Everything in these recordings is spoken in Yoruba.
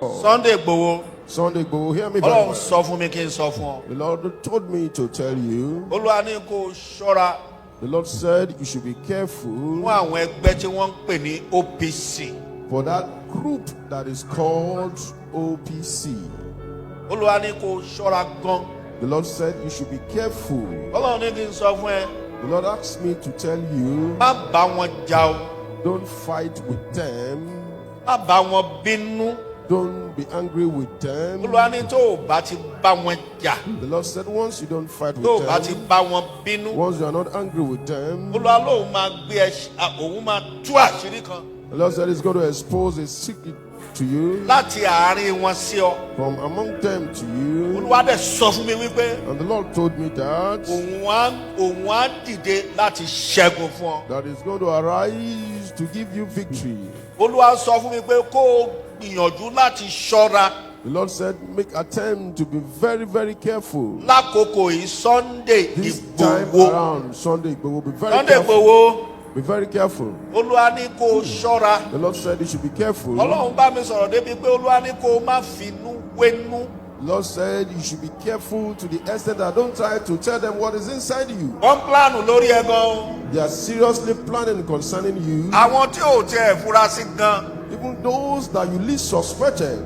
Sunday Igboho. Sunday Igboho, hear me very well. sọ fún mi kí n sọ fún ọ. The Lord told me to tell you. Olúwa ní kó ṣọ́ra The Lord said you should be careful fún àwọn ẹgbẹ́ tí wọ́n ń pè ní OPC. for that group that is called OPC. Olúwa ní kó ṣọ́ra gan. The Lord said you should be careful. Ọlọ́run ní kí n sọ fún ẹ. The Lord asked me to tell you, Má bá wọn jà o. don't fight with them. Má bá wọn bínú. Don't be angry with them. Olúwa ní tó o bá ti bá wọn jà. The Lord said once you don't fight Tó o with bá ti them, bá wọn bínú. once you are not angry with them, Olúwa lóun máa gbé òun máa tú àṣírí kan. the Lord said he's going to expose a secret to you Láti àárín wọn sí ọ. from among them to you. Olúwa dẹ̀ sọ fún mi wípé And the Lord told me that òun á dìde láti ṣẹ́gun fún ọ. that is going to arise to give you victory. Olúwa sọ fún mi pé kó o gbìyànjú láti ṣọ́ra The Lord said, make attempt to be very, very careful. lákòókò yìí Sunday This time Igboho. around, Sunday Igboho, be very Sunday careful. Igboho. Be very careful. Olúwa ní kó o ṣọ́ra. The Lord said you should be careful. Ọlọ́run bá mi sọ̀rọ̀ débi pé Olúwa ní kó o má finú wénú. The Lord said you should be careful to the extent that don't try to tell them what is inside you. Wọ́n plánù lórí ẹ gan. They are seriously planning concerning you. Àwọn tí ò tiẹ̀ fura sí gan. Even those that you least suspected.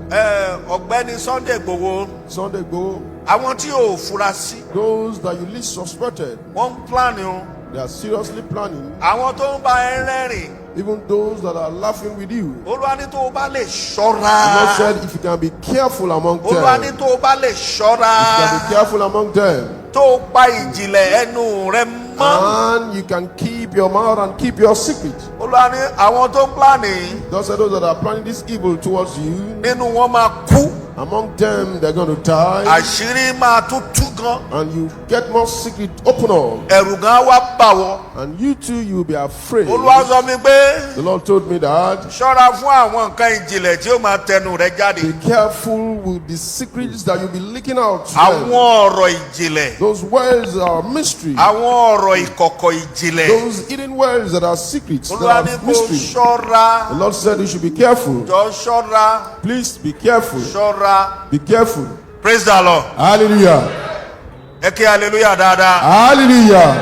Ọ̀gbẹ́ni Sunday Igboho. Sunday Igboho, Àwọn tí ò fura sí. those that you least suspected. Wọ́n plánù. They are seriously planning. Àwọn tó ń bá ẹ rẹ́rìn. Even those that are laughing with you. Olúwa ní tó o bá lè The Lord ṣọ́ra. said if you can be careful among Olúwa ní them. tó o bá lè If you can ṣọ́ra. be careful among them. Tó o pa ìjìnlẹ̀ ẹnu rẹ mọ́. And you can keep your mouth and keep your secret. Olúwa ní àwọn tó ń plánì. Those are those that are planning this evil towards you. Nínú wọn máa kú. Among them, they're going to die. Àṣírí máa tún tú gan. And you get more secret open up. Ẹ̀rù gan wá bà wọ́n. And you too, you'll be afraid. Olúwa sọ mi pé The Lord told me that. ṣọ́ra fún àwọn nǹkan ìjìnlẹ̀ tí ó máa tẹnu rẹ jáde. Be careful with the secrets that you'll be leaking out. to Àwọn them. ọ̀rọ̀ ìjìnlẹ̀. Those words are mystery. Àwọn ọ̀rọ̀ ìkọ̀kọ̀ ìjìnlẹ̀. Those hidden words that are secrets, that Olúwa ní are kó mystery. ṣọ́ra. The Lord said you should be careful. Jọ ṣọ́ra. Please be careful. Ṣọ́ra. Be careful. Praise the Lord. Hallelujah. Ẹ kí hallelujah dáadáa. Hallelujah.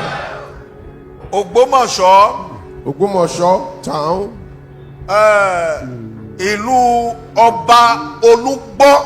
Ògbómọ̀ṣọ́. Ogbomoso town. Ìlú Ọba Olúgbọ́.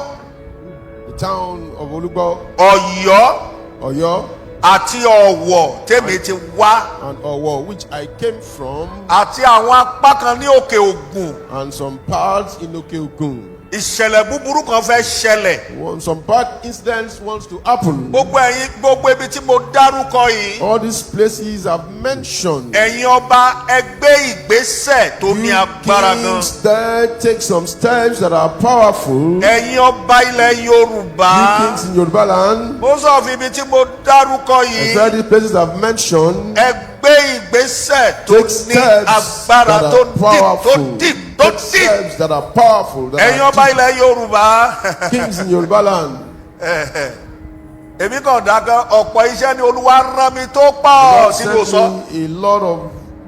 The town of Olugbo, Ọ̀yọ́. Oyo, Àti Ọ̀wọ̀ tèmi ti wá. and Owo, which I came from, Àti àwọn apá kan ní Òkè Ògùn. and some parts in Okeogun. Ìṣẹ̀lẹ̀ búburú kan fẹ́ ṣẹlẹ̀. Some bad incidents wants to happen. Gbogbo ibi tí mo dárúkọ yìí. All these places I've mentioned. Ẹ̀yin ọba ẹgbẹ́ ìgbésẹ̀ tó ní agbára gan. kings there take some steps that are powerful. Ẹ̀yin ọba ilẹ̀ Yorùbá. You kings in Yoruba land. Mo sọ fún ibi tí mo dárúkọ I yìí. said these places I've mentioned. Ẹgbẹ́ ìgbésẹ̀ tó Take ní steps agbára that tó are powerful. dì. Take steps that are powerful. That Ẹ̀yin are ọba ilẹ̀ Yorùbá. kings in Yoruba land. Èmi kàn dákẹ́ ọ̀pọ̀ iṣẹ́ ni Olúwa rán mi tó pọ̀ God sínú sent sọ. me a lot of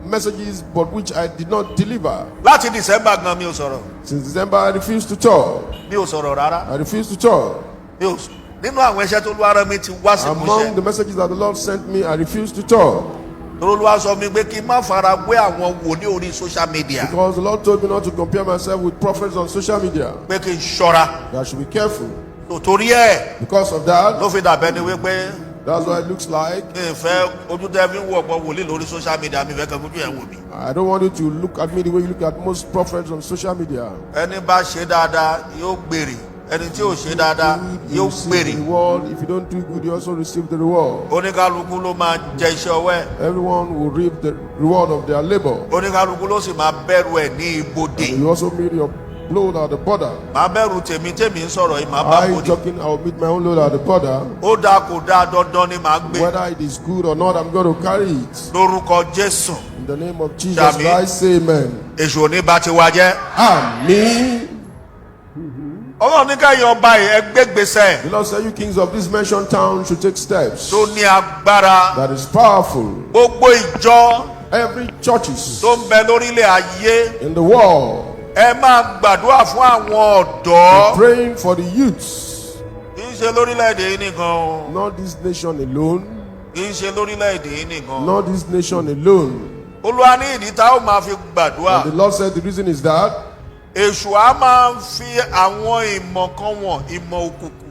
messages, but which I did not deliver. Láti December gan mi ò sọ̀rọ̀. Since December, I refused to talk. Mi ò sọ̀rọ̀ rárá. I refused to talk. Nínú àwọn iṣẹ́ tó Olúwa rán mi ti wá sí Among ìmúṣẹ. the messages that the Lord sent me, I refused to talk. Torí Olúwa sọ mi pé kí n má fara wé àwọn wòlíì orí social media. Because the Lord told me not to compare myself with prophets on social media. Pé kí n ṣọ́ra. That I should be careful. Torí ẹ̀ Because of that, ló fi dàbẹ́ ni wípé that's what it looks like. mi ì fẹ́ ojú tẹ́ fi ń wo ọ̀pọ̀ wòlíì lórí social media mi fẹ́ kẹ́ fojú ẹ̀ wò mí. I don't want you to look at me the way you look at most prophets on social media. Ẹni bá ṣe dáadáa yóò gbèrè. Ẹni tí ò ṣe dáadáa You yóò receive the gbèrè. reward. If you don't do good, you also receive the reward. Oníkálukú ló máa jẹ iṣẹ́ ọwọ́ ẹ̀. Everyone will reap the reward of their labor. Oníkálukú ló sì máa bẹ̀rù ẹ̀ ní ibodè. And you also meet your load at the border. Màá bẹ̀rù tèmi ń sọ̀rọ̀ yìí màá bá I bodè. talking, I will meet my own load at the border. Ó dáa kò dáa dandan ni màá gbé. Whether it is good or not, I'm going to carry it. Lórúkọ Jésù. In the name of Jesus Shami. Christ, say amen. Èṣù ò ní bá ti wá jẹ́. Amen. Ọlọ́run ní káyọ̀ ọba yìí ẹgbẹ́ gbèsè The Lord said, you kings of this mentioned town should take steps tó ní agbára. that is powerful. Gbogbo ìjọ Every churches tó ń bẹ lórílẹ̀ ayé in the world ẹ máa gbàdúrà fún àwọn ọ̀dọ́. Praying for the youths. Kì í ṣe lórílẹ̀‐èdè yìí nìkan o. Not this nation alone. Kì í ṣe lórílẹ̀‐èdè yìí nìkan. Not this nation alone. Olúwa ní ìdí tá ó máa fi gbàdúrà. And the Lord said the reason is that Èṣù á máa fi àwọn ìmọ̀ kan wọ̀n, ìmọ̀ òkùnkùn.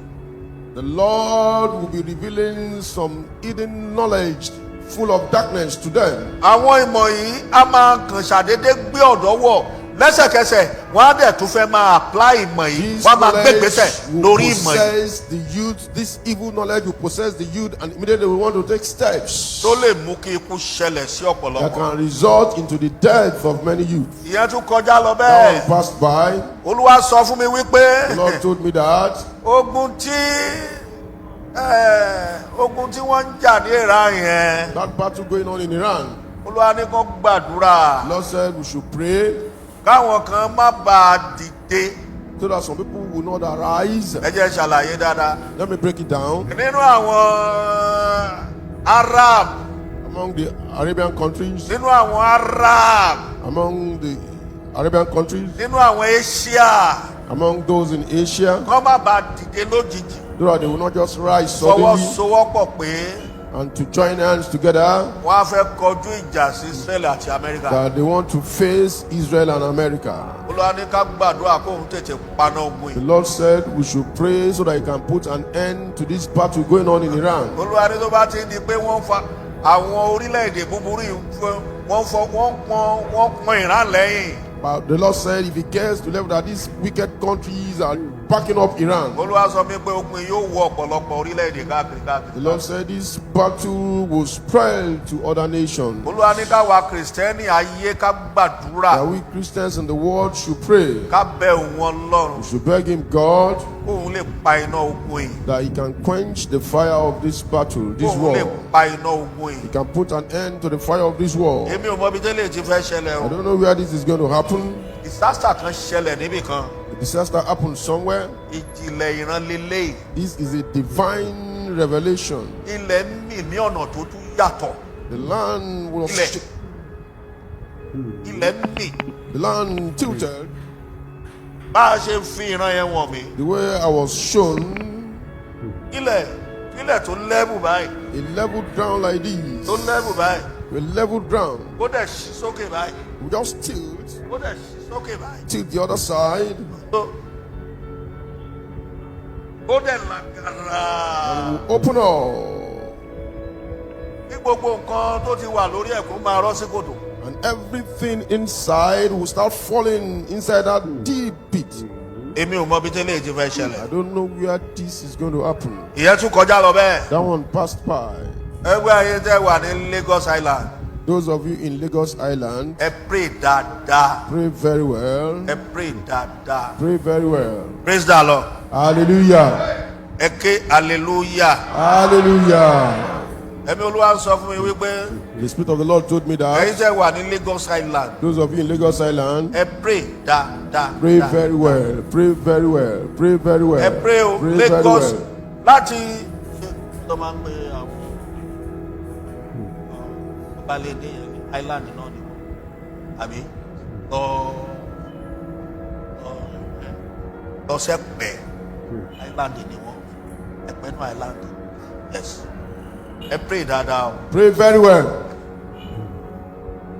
the Lord will be revealing some hidden knowledge full of darkness to them. Àwọn ìmọ̀ yìí á máa kàn ṣàdédé gbé ọ̀dọ́ wọ̀ lẹ́sẹ̀kẹsẹ̀ wọ́n á dẹ̀ tún fẹ́ máa apply ìmọ̀ yìí, wọ́n á máa gbé ìgbésẹ̀ lórí ìmọ̀ yìí. Possess the youth. This evil knowledge will possess the youth, and immediately we want to take steps tó lè mú kí ikú ṣẹlẹ̀ sí that ọ̀pọ̀lọpọ̀. can result into the death of many youth. Ìyẹn tún kọjá lọ That one bẹ́ẹ̀. passed by. Olúwa sọ fún mi wípé The Lord told me that ogun tí wọ́n ń jà ní Iran yẹn, that battle going on in Iran. Olúwa ní kó gbàdúrà The Lord said we should pray káwọn kan má bàa dìde. so that some people will not arise. Ẹ jẹ́ ṣàlàyé dáadáa. Let me break it down. Nínú àwọn Arab, Among the Arabian countries, nínú àwọn Arab, among the Arabian countries, nínú àwọn Asia, among those in Asia, kọ́ má bàa dìde lójijì. so that they will not just rise suddenly Fọwọ́sowọ́pọ̀ pé and to join hands together wọ́n á fẹ́ kọjú ìjà sí Israel àti Amẹ́ríkà. that they want to face Israel and America. Olúwa ní ká gbàdúrà kóun tètè paná ogun The yìí. Lord said we should pray so that he can put an end to this battle going on in Iran. Olúwa ní tó bá ti di pé wọ́n fa àwọn orílẹ̀-èdè búburú yìí wọ́n pọn Iran lẹ́yìn. But the Lord said if he gets to level that these wicked countries are backing up Iran, Olúwa sọ mi pé ogun yìí yóò wọ ọ̀pọ̀lọpọ̀ orílẹ̀-èdè káàkiri the káàkiri. Lord said this battle will spread to other nations. Olúwa ní káwa Kìrìsìtẹ́nì ayé ká gbàdúrà, That we Christians in the world should pray. ká bẹ òun Ọlọ́run We should beg him, God, kóun lè pa iná ogun yìí, that he can quench the fire of this battle, this kóun lè war. pa iná ogun He yìí. can put an end to the fire of this war. Èmi ò mọ ibi tẹ́lẹ̀ ti fẹ́ ṣẹlẹ̀ I o. don't know where this is going to happen. Disaster kan ṣẹlẹ̀ níbì kan. The disaster happened somewhere. Ìjìnlẹ̀ ìran lélẹ́yìí. This is a divine revelation. Ilẹ̀ ń mì ní ọ̀nà tó tún yàtọ̀. The land was Ilẹ̀ ń mì. the land tilted Bá a ṣe fi ìran yẹn wọ̀n mi. the way I was shown. Ilẹ̀ tó lẹ́bù báyìí. A level ground like this. Tó lẹ́bù báyìí. A level ground. Ó dẹ̀ ṣí sókè báyìí. We just tilt. Ó dẹ̀ ṣí sókè báyìí. Tilt the other side. Ó dẹ̀ làgàrà. Open up. Bí gbogbo nǹkan tó ti wà lórí ẹ̀kún máa rọ́ sí kòtò. And everything inside will start falling inside that deep pit. Èmi ò mọ ibi tẹ́lẹ̀ ti fẹ́ I ṣẹlẹ̀. don't know where this is going to happen. Ìyẹn tún kọjá lọ bẹ́ẹ̀. That one passed by. Ẹgbẹ́ ayé tẹ́ wà ní Lagos Island. Those of you in Lagos Island, Ẹ pray dáadáa. pray very well. Ẹ pray dáadáa. Pray very well. Praise the Lord. Hallelujah. Ẹ ké hallelujah. Hallelujah. Ẹ̀mí Olúwa sọ fún mi wípé The Spirit of the Lord told me ẹ̀yin that tẹ́ wà ní Lagos Island. those of you in Lagos Island, Ẹ pray dáadáa. pray very well. Pray very well. Pray very well. Ẹ pray o Pray very Lagos well. láti tó máa ń pe àwọn ọbalẹ̀dẹ̀ yẹn ní Island náà ni àbí lọ sẹ́pẹ̀ Island ni wọ́n ẹ̀pẹ́ náà Island yes. Ẹ pray dáadáa o. Pray very well.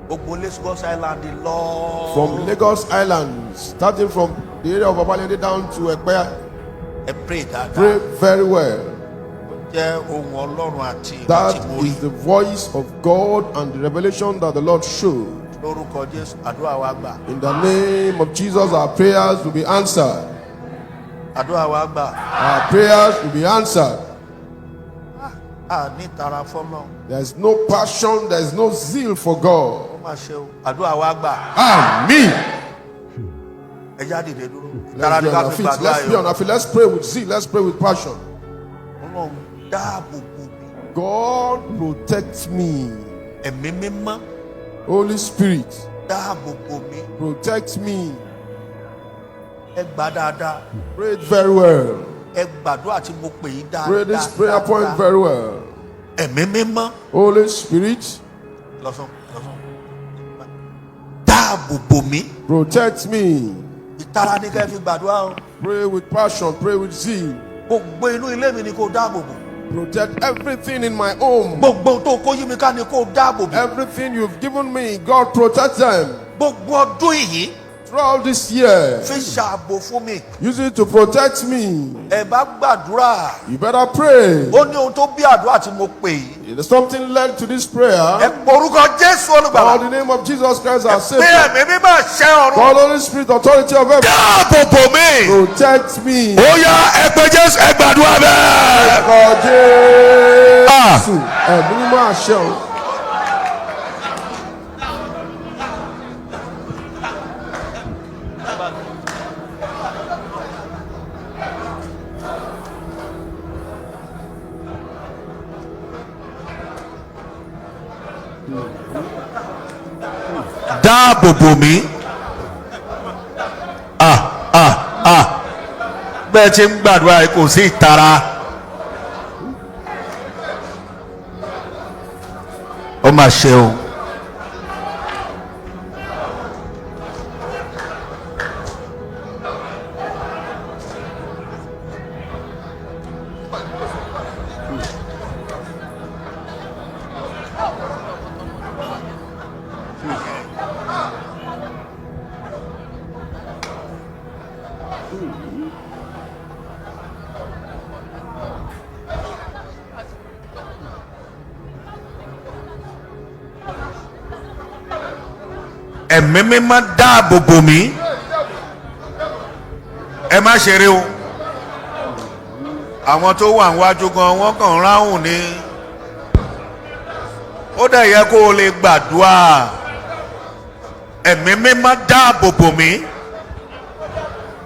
Gbogbo Lagos Island lọ. From Lagos Island, starting from the area of Obalende down to Ekpe, Ẹ pray dáadáa. pray very well. Jẹ́ ohun Ọlọ́run àti That ìrántí mórí. is the voice of God and the revelation that the Lord showed. Lórúkọ Jésù àdúrà wa gbà. In the name of Jesus, our prayers will be answered. Àdúrà wa gbà. Our prayers will be answered. A ní tara fọ́lọ́. There is no passion, there is no zeal for God. Ó máa ṣe o. Àdúrà wa gbà. Amen. Ẹ já dìde dúró. Tara Let's ní be on ká our fi feet. Let's gbàdúrà be on yọ. our feet. Let's pray with zeal. Let's pray with passion. Ọlọ́run dáàbò bò mí. God protect me. Ẹ̀mí mímọ́ Holy Spirit, dáàbò bò mí. protect me. Ẹ gbà dáadáa. Pray it very well. Ẹ gbàdúrà tí mo pè yí dáadáa. Pray this prayer point very well. Ẹ̀mí mímọ́ Holy Spirit, lọ́sàn. Dáàbò dáàbò bò mí. Protect me. ìtara ní kẹ́ fi gbàdúrà o. Pray with passion. Pray with zeal. gbogbo inú ilé mi ni kò dáàbò bò. Protect everything in my home. gbogbo tó kó yí mi ká ni kò dáàbò bò. Everything you've given me, God protect them. gbogbo ọdún yìí. Throughout this year, fi ṣààbò fún mi. use it to protect me. ẹ bá gbàdúrà. You better pray. ó ní ohun tó bí àdúrà tí mo pè yìí. There's something led to this prayer. ẹ porúkọ Jésù olùgbàlà. Call the name of Jesus Christ our pé Savior. ẹ̀mí mímọ́ ṣẹ́ ọ̀run. Call Holy Spirit, authority of heaven. dáàbò bò mí. Protect me. ó yá ẹ pé Jésù ẹ gbàdúrà bẹ́ẹ̀. For Jesus. Ẹ̀mí mímọ́ àṣẹ o. dáàbò bò mí. bẹ́ẹ̀ tí ń gbàdúrà yìí kò sí ìtara. ó mà ṣe o. ẹ̀mí mímọ́ dáàbò bò mí. ẹ má ṣeré o. àwọn tó wà níwájú gan wọ́n kàn ráhùn ni. ó dẹ̀ yẹ kó o lè gbàdúrà. ẹ̀mí mímọ́ dáàbò bò mí.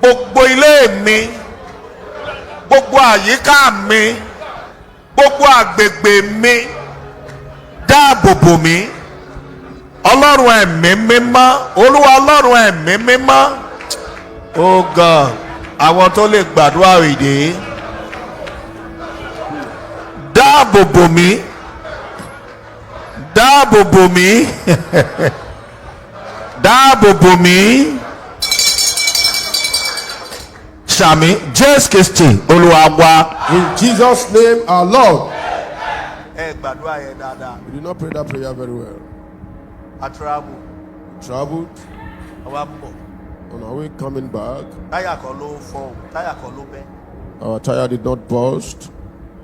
gbogbo ilé mi, gbogbo àyíká mi, gbogbo àgbègbè mi, dáàbò bò mí. Ọlọ́run ẹ̀mí mímọ́, Olúwa Ọlọ́run ẹ̀mí mímọ́. Oh God, àwọn tó lè gbàdúrà ìdè. dáàbò bò mí. dáàbò bò mí. dáàbò bò mí. Sàmì Jésù Kristi Olúwa wa. In Jesus' name our Lord. Ẹ gbàdúrà yẹn dáadáa. We did not pray that prayer very well. A travel. Traveled. Àwa bọ̀. On our way coming back, Táyà kan ló fọ́ o, táyà kan ló bẹ́. our tire did not burst.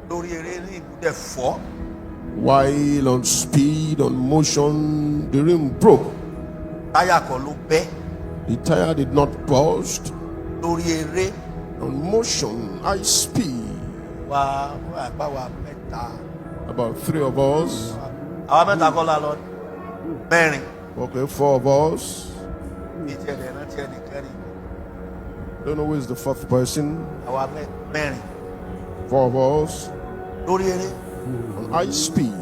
Lórí eré ní ìbúdẹ̀ fọ́. While on speed, on motion, the rim broke. Táyà kan ló bẹ́. The tire did not burst. Lórí eré. On motion, high speed. Wà àgbà wa mẹ́ta. About 3 of us. Àwa mẹ́ta kọ́ la lọ. Mẹ́rin. Okay, 4 of us. Ìtì ẹ̀dẹ̀ náà ti ẹnì kẹrin. Don't know who is the 4th person. Àwa mẹ́rin. 4 of us. Lórí eré. On high speed.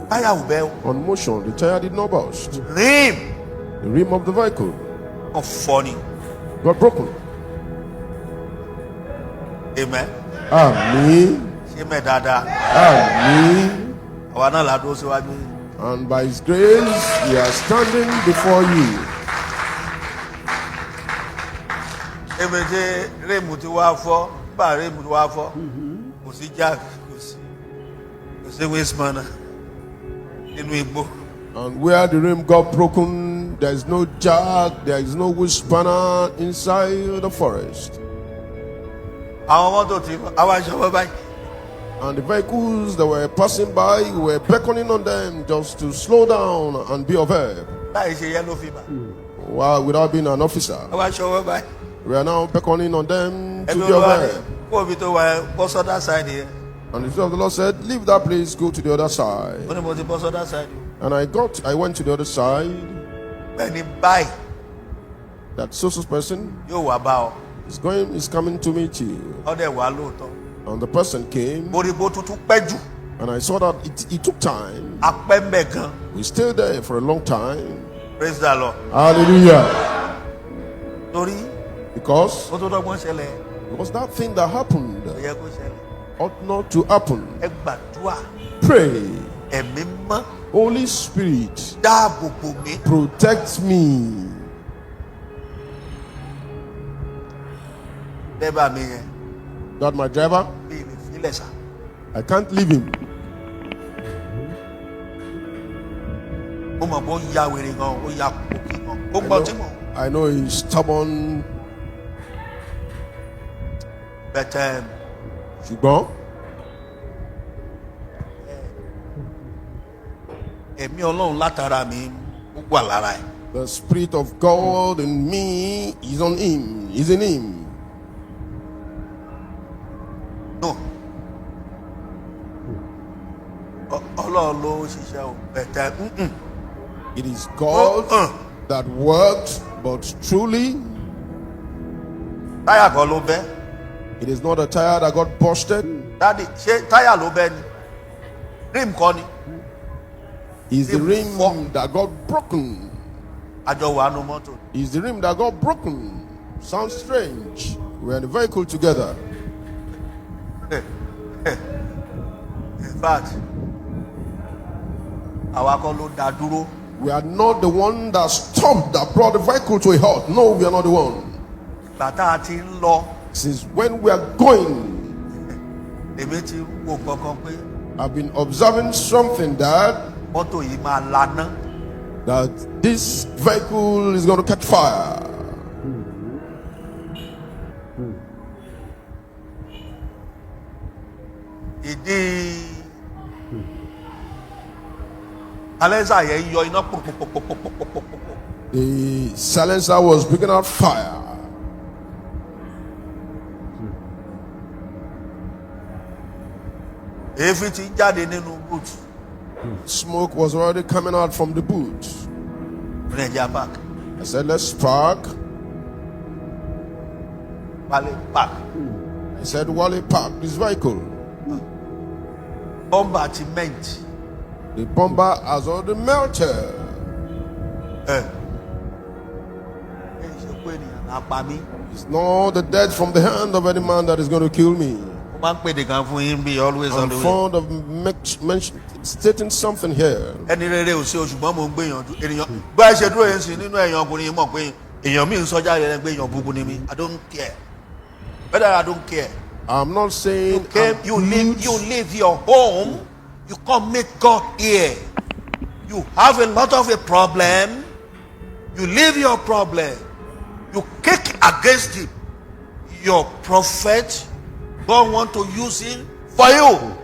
Táyà ò bẹ́ o. On motion, the tire did not burst. Rim. The rim of the vehicle Kàn fọ́ ni. got broken. Amen. Amen. Ṣé mẹ́ dáadáa? Amen. Àwa náà la dúró síwájú. And by His grace, we are standing before you. Ebi tí réèmù ti wá fọ́, bá réèmù ti wá fọ́, kò sí jack, kò sí wasteman nínú igbó. And where the rim got broken, there is no jack, there is no wheel spanner inside the forest. Àwọn mọ́tò tí àwa ṣọwọ́ báyìí. And the vehicles that were passing by were beckoning on them just to slow down and be of help. Láì ṣe yellow fever. While without being an officer, Àwa ṣọwọ́ báyìí. we are now beckoning on them to Ẹbí be of olúwa ni help. kó omi tó wà bọ́ sọ́dá side yẹn. And the Spirit of the Lord said, leave that place, go to the other side. Ó ní mo ti bọ́ sọ́dá side. And I went to the other side. Bẹ́ẹ̀ni báyìí That social person yóò wá bá ọ. is coming to meet you. Ọdẹ wà lóòótọ́. And the person came, Boríbo tuntun pẹ́ jù. and I saw that it took time. Apẹ́ ń bẹ̀ gan. We stayed there for a long time. Praise the Lord. Hallelujah. Torí Because ó tó dọ́gbọ́n ṣẹlẹ̀. that thing that happened Ó yẹ kó ṣẹlẹ̀. ought not to happen. Ẹ gbàdúrà. Pray. Ẹ̀mí mọ́. Holy Spirit, Dáàbò bò mí. protect me. dẹ́bà mi yẹn. That my driver, Mi ì lè filẹ̀ sá. I can't leave him. Mo mọ̀ bó ya wèrè gan, ó ya kòkì gan. Ó gbọ́ tí mò ń. I know he's stubborn. But ṣùgbọ́n ẹ̀mí Ọlọ́run látara mi ó wà lára ẹ̀. the Spirit of God in me is on him. Is in him. No. Ọlọ́run ló ṣiṣẹ́ o. But It is God that worked, but truly, táyà kan ló bẹ́. it is not a tire that got busted. Dádì ṣé táyà ló bẹ́ ni? Rim kọ́ ni. It's the Rim fọ́. rim that got broken. Àjọ wà nù mọ́tò. It's the rim that got broken. Sounds strange. We're in a vehicle together. In fact, àwa kọ́ ló dá dúró. We are not the one that stopped, that brought the vehicle to a halt. No, we are not the one. Bàtà ti ń lọ. Since when we are going, Èmi ti wo kankan pé I've been observing something that mọ́tò yìí máa laná. this vehicle is going to catch fire. Ìdí alẹ́sà yẹn yọ iná pòpòpòpòpòpòpò. The silencer was breathing out fire. Èéfín ti ń jáde nínú boot. Smoke was already coming out from the boot. Nàìjíríà park. I said, let's park. Wálé park. I said, Wally, park this vehicle. Bọ́mbà ti mẹ́ǹtì. The bumper has already melted. Ẹ ṣe pé ènìyàn náà pa mí. It's not the death from the hand of any man that is going to kill me. Mo máa ń pèdè kan fún yín bí always on I'm the way. fond of stating something here. Ẹni rere ò sí o ṣùgbọ́n mo ń gbìyànjú ènìyàn bá ẹ ṣe dúró yẹn sí nínú ẹ̀yàn ọkùnrin yìí mọ̀ pé èèyàn mi ń sọjá rẹ̀ gbé èèyàn búburú ni mí. I don't care. Whether I don't care. I'm not saying You leave your home. You come meet God here. You have a lot of a problem. You leave your problem. You kick against it. Your prophet, God want to use him for you.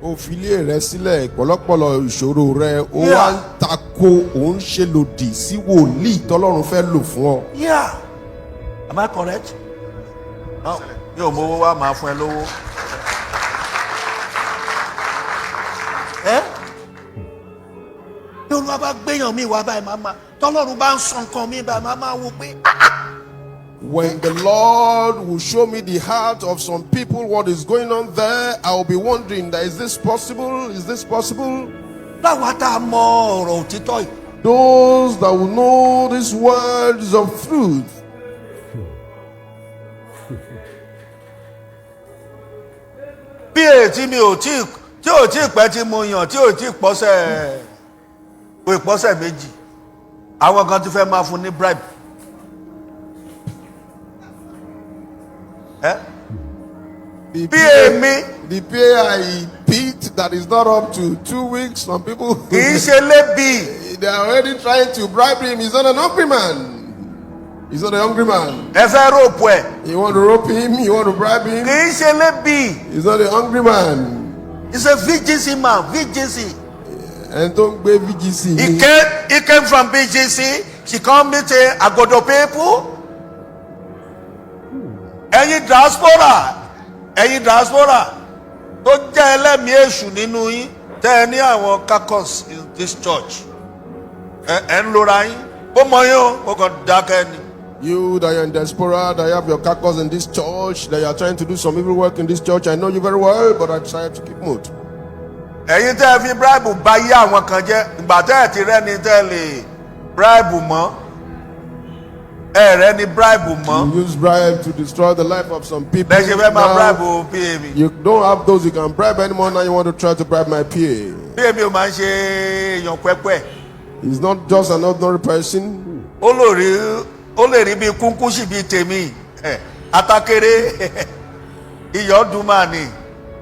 ó fi ilé rẹ̀ sílẹ̀ pọ̀lọpọ̀lọ ìṣòro rẹ̀ ó wá ń tako òun ṣe lòdì sí wòlíì tọ́lọ́run fẹ́ lò fún ọ. Yeah. Am I correct? No. Yóò mú owó wá máa fún ẹ lówó. Bí Olúwa bá gbéyàn mi wá báyìí máa tọ́lọ́run bá ń sọ nǹkan mi báyìí máa wò pé. When the Lord will show me the heart of some people, what is going on there, I will be wondering, that is this possible? Is this possible? Láwa tá a mọ ọ̀rọ̀ òtítọ́ yìí. Those that will know these words of truth. Bí ètí mi ò tí pẹ́ tí mo yàn tí ò tí pọ́sẹ̀ méjì àwọn kan ti fẹ́ máa fún ní bribe. Bí èmi. The pay I picked that is not up to 2 weeks. Some people Kì í ṣe lébi. they are already trying to bribe him. He's not an hungry man. He's not a hungry man. Ẹ fẹ́ ròpù ẹ̀. You want to rope him? You want to bribe him? Kì í ṣe lébi. He's not a hungry man. He's a VGC man. VGC. And don't be VGC. He came from VGC. She come meet Agodo people. Ẹ̀yin diaspora tó jẹ́ ẹlẹ́mìí èṣù nínú yín tẹ́ ẹ ní àwọn caucus in this church. Ẹ ń lora yín. Ó mọ yín o, ó kàn dákẹ́ ni. You that are in diaspora, that you have your caucus in this church, that you are trying to do some evil work in this church, I know you very well, but I try to keep mute. Ẹ̀yin tẹ́ ẹ fi bribe bá yé àwọn kan jẹ́ ìgbà tẹ́ ẹ ti rẹ́ni tẹ́ ẹ lè bribe mọ́. Ẹ rẹ́ni bribe mọ́. You use bribe to destroy the life of some people. Bẹ́ẹ̀ ṣe fẹ́ máa Now, bribe o PA mi. you don't have those you can bribe anymore. Now you want to try to bribe my PA. PA mi ò máa ń ṣe èèyàn pẹ́pẹ́. He's not just an ordinary person. Ó lórí ó lè rí bí kúnkúṣì bí tèmi atakere iyọ̀ dùn máa ní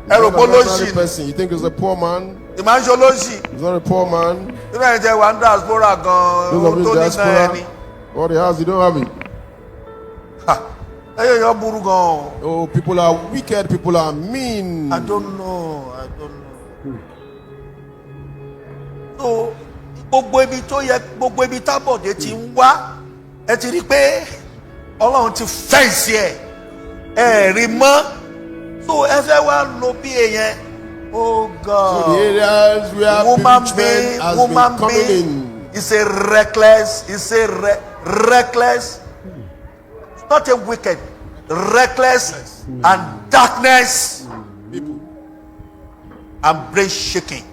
ẹrù He's pé not an ordinary lóṣì person. You think he's a poor man? ìmáṣe olóṣì He's not a poor man. nínú ẹ̀ jẹ́ wà ń diaspora gan-an Those of ohun his tó ní gan ẹni. diaspora, what he has, you don't have it. ẹyẹ yọ burú gan-an. Oh, people are wicked. People are mean. I don't know. So gbogbo ibi tó yẹ gbogbo ibi tábọ̀dé ti ń wá ẹ ti rí i pé ọlọ́run ti fẹ́ǹsì ẹ̀ rí mọ́ so ẹ fẹ́ wá lo bí èèyàn oh God So the areas where woman bewitchment has woman been coming being in. is a reckless reckless not a wicked reckless and darkness People. and brain shaking.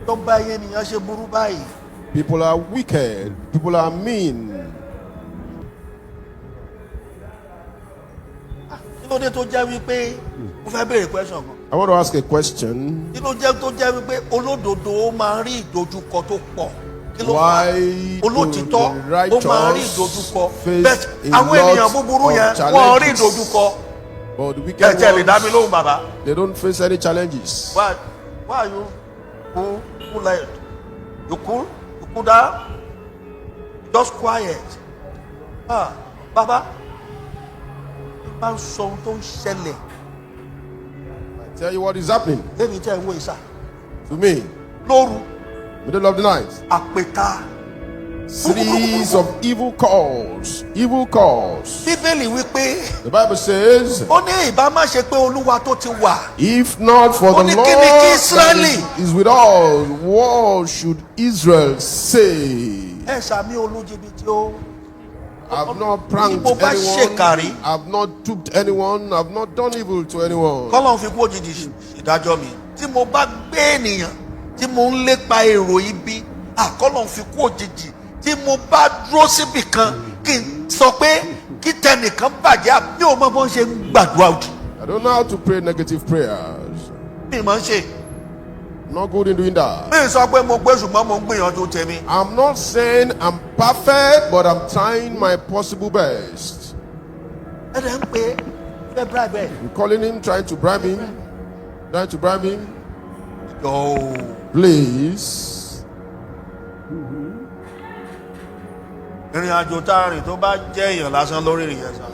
tó bá yé ènìyàn ṣe burú báyìí. People are wicked. People are mean. kí ló dé tó jẹ́ wípé mo fẹ́ béèrè question kan. I want to ask a question. kí ló jẹ́ tó jẹ́ wípé olódodo ó máa ń rí ìdojúkọ tó pọ̀. kí ló fà á? Why olótìtọ́ do the ó máa ń rí righteous ìdojúkọ. face bẹ́ẹ̀ a àwọn ènìyàn lot búburú of yẹn wọ́n rí challenges? ìdojúkọ. But the ẹ wicked tẹ́ lè dá mi ones, lóhùn bàbá. they don't face any challenges. why are you cool like you cool down just quiet. Bàbá bá ń sọ ohun tó ń ṣẹlẹ̀ I tell you what is happening lẹ́ni tẹ́ ń wọ ìsà to me. lóru Middle of the night. àpèta. Series of evil calls. Evil calls. Bíbélì wípé The Bible says, ó ní ìbá má ṣe pé olúwa tó ti wà. if not for the Ó ní Lord kí ni kí that Ísírẹ́lì? is with us, what should Israel say? ẹ ṣàmì olójibítí ó. I've not pranked Bí mo bá ṣèkàrí. anyone. I've not duped anyone. I've not done evil to anyone. kọ́lọ́n fi kú òjijì ìdájọ́ mi. tí mo bá gbé ènìyàn tí mo ń lépa èrò ibi kọ́lọ́n fi kú òjijì tí mo bá dúró síbì kan kí n sọ pé kí tẹnìkan bàjẹ́ àbí òun mọ́ bó ń ṣe ń gbàdúrà òdì. I don't know how to pray negative prayers. mi máa ń ṣe. I'm not good in doing that. mi sọ pé mo gbé ṣùgbọ́n mo ń gbìyànjú tèmi. I'm not saying I'm perfect, but I'm trying my possible best. ẹ dẹ̀ ń pè é fẹ́ bribe ẹ̀. I'm calling him, trying to bribe him. Trying to bribe him. yọ̀ọ́. Please. ìrìn àjò tá a rìn tó bá jẹ́ èèyàn lásán lórí ìrìn yẹn sàn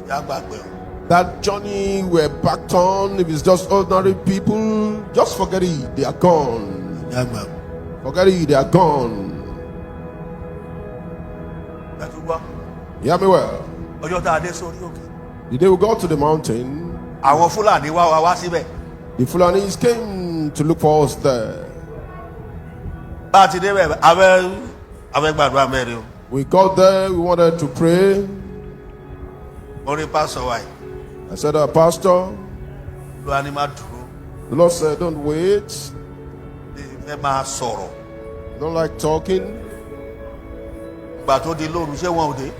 ìjà gbàgbé o. That journey we're backed on, if it's just ordinary people, just forget it. They are gone. ìjà gbàgbé. Forget it. They are gone. ẹ̀tún gbọ́ You hear me well? ọjọ́ tá a dé sórí òkè. The day we got to the mountain, àwọn fúlàní wá síbẹ̀. the Fulanis came to look for us there. bá a ti dé bẹ́ẹ̀ abẹ́ gbàdúrà mẹ́rin o. We got there, we wanted to pray. mo rí pásọ wa yìí I said, Pastor, ló wá ní má dúró the Lord said, don't wait. ní fẹ́ máa sọ̀rọ̀. Don't like talking. ìgbà tó di lóru ṣé wọn ò dé.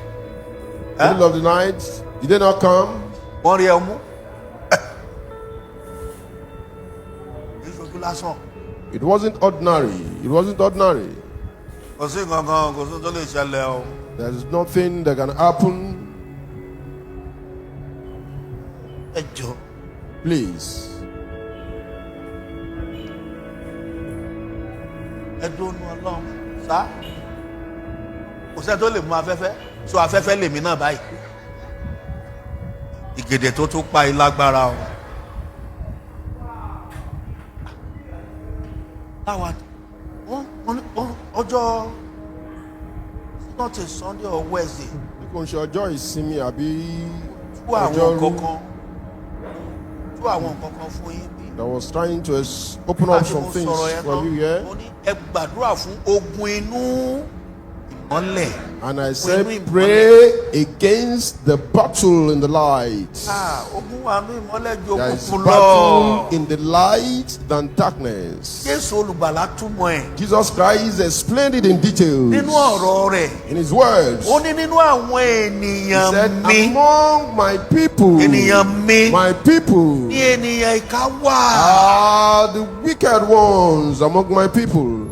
Middle of the night, did they not come? wọ́n rí ẹ mú. kì í ṣojú lásán. It wasn't ordinary. It wasn't ordinary. kò sí gangan kò sí tó lè ṣẹlẹ̀ o. There's nothing that can happen. ẹ jọ Please. ẹ dónú ọlọ́run sá kò sẹ́ni tó lè mú afẹ́fẹ́ so afẹ́fẹ́ lèmi náà báyìí ìgèdè tó tún pa Lágbara o. táwa ọjọ́ not a Sunday or Wednesday Kò ń ṣe ọjọ́ ìsinmi àbí tú àwọn ọjọ́rú. kankan fún yín bí. That was trying to open up Àti mo some things sọ̀rọ̀ yẹn for tán, you here. mo ní ẹ gbàdúrà fún ogun inú mọ́lẹ̀. And I said, pray against the battle in the light. Ogun wà ní ìmọ́lẹ̀ ju There is òkùnkùn battle lọ. in the light than darkness. Jésù olùgbàlà túmọ̀ ẹ̀. Jesus Christ explained it in details Nínú ọ̀rọ̀ rẹ̀. in his words. Ó ní nínú àwọn He ènìyàn said, mi. among my people, Ènìyàn mi. my people Ní ènìyàn ìka wà. are the wicked ones among my people.